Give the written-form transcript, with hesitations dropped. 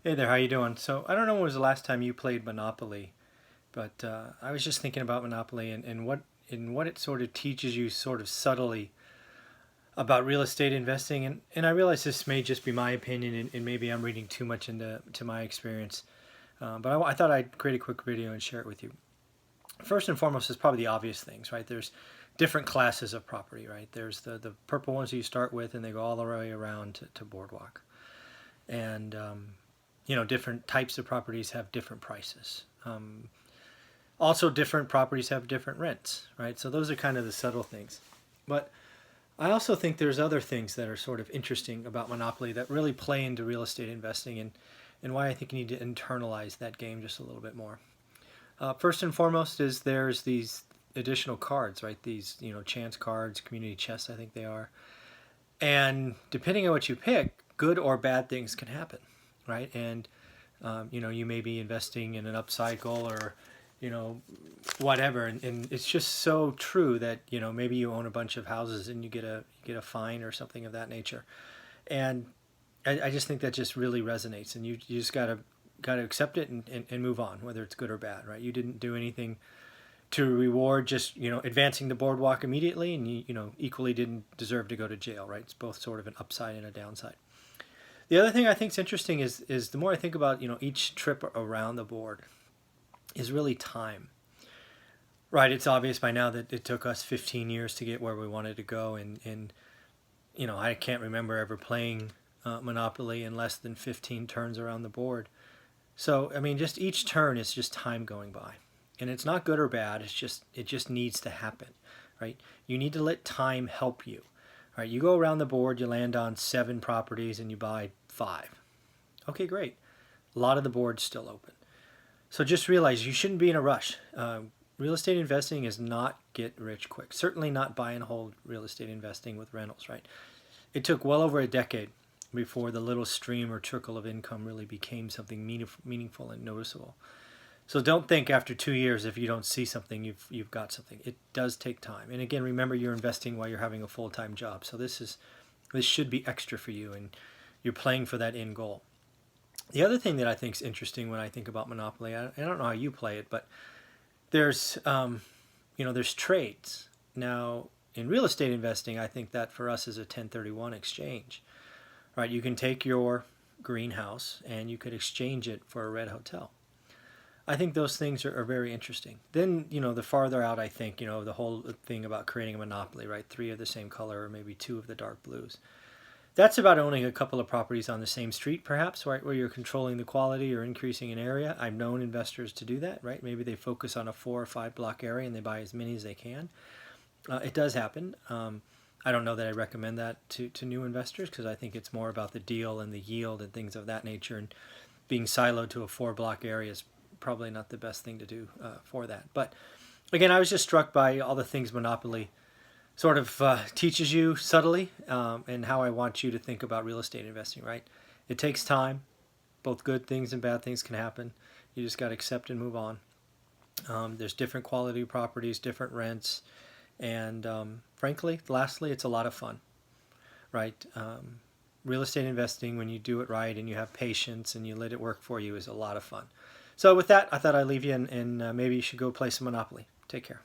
Hey there, how you doing? So I don't know when was the last time you played Monopoly, but I was just thinking about Monopoly and what it sort of teaches you sort of subtly about real estate investing. And I realize this may just be my opinion and maybe I'm reading too much into my experience. But I thought I'd create a quick video and share it with you. First and foremost is probably the obvious things, right? There's different classes of property, right? There's the purple ones that you start with and they go all the way around to Boardwalk. And different types of properties have different prices. Also, different properties have different rents, right? So those are kind of the subtle things. But I also think there's other things that are sort of interesting about Monopoly that really play into real estate investing and why I think you need to internalize that game just a little bit more. First and foremost is there's these additional cards, right? These, chance cards, community chests, I think they are. And depending on what you pick, good or bad things can happen, right? And you may be investing in an upcycle or whatever, and it's just so true that maybe you own a bunch of houses and you get a fine or something of that nature, and I just think that just really resonates, and you just gotta accept it and move on, whether it's good or bad, right? You didn't do anything to reward just advancing the boardwalk immediately, and you equally didn't deserve to go to jail, right? It's both sort of an upside and a downside. The other thing I think is interesting is the more I think about each trip around the board is really time. Right, it's obvious by now that it took us 15 years to get where we wanted to go, and I can't remember ever playing Monopoly in less than 15 turns around the board. So I mean, just each turn is just time going by, and it's not good or bad. It just needs to happen, right? You need to let time help you. All right, you go around the board, you land on 7 properties, and you buy 5. Okay, great. A lot of the board's still open. So just realize you shouldn't be in a rush. Real estate investing is not get rich quick. Certainly not buy and hold real estate investing with rentals, right? It took well over a decade before the little stream or trickle of income really became something meaningful and noticeable. So don't think after 2 years if you don't see something, you've got something. It does take time. And again, remember you're investing while you're having a full-time job. So this should be extra for you, and you're playing for that end goal. The other thing that I think is interesting when I think about Monopoly, I don't know how you play it, but there's there's trades. Now in real estate investing, I think that for us is a 1031 exchange. Right? You can take your greenhouse and you could exchange it for a red hotel. I think those things are very interesting. Then, the farther out I think, the whole thing about creating a monopoly, right? 3 of the same color or maybe 2 of the dark blues. That's about owning a couple of properties on the same street, perhaps, right, where you're controlling the quality or increasing an area. I've known investors to do that, right? Maybe they focus on a 4 or 5 block area and they buy as many as they can. It does happen. I don't know that I recommend that to new investors because I think it's more about the deal and the yield and things of that nature. And being siloed to a 4 block area is probably not the best thing to do for that. But again, I was just struck by all the things Monopoly sort of teaches you subtly, and how I want you to think about real estate investing, right? It takes time. Both good things and bad things can happen. You just got to accept and move on. There's different quality properties, different rents, and frankly, lastly, it's a lot of fun, right? Real estate investing, when you do it right and you have patience and you let it work for you, is a lot of fun. So with that, I thought I'd leave you, and maybe you should go play some Monopoly. Take care.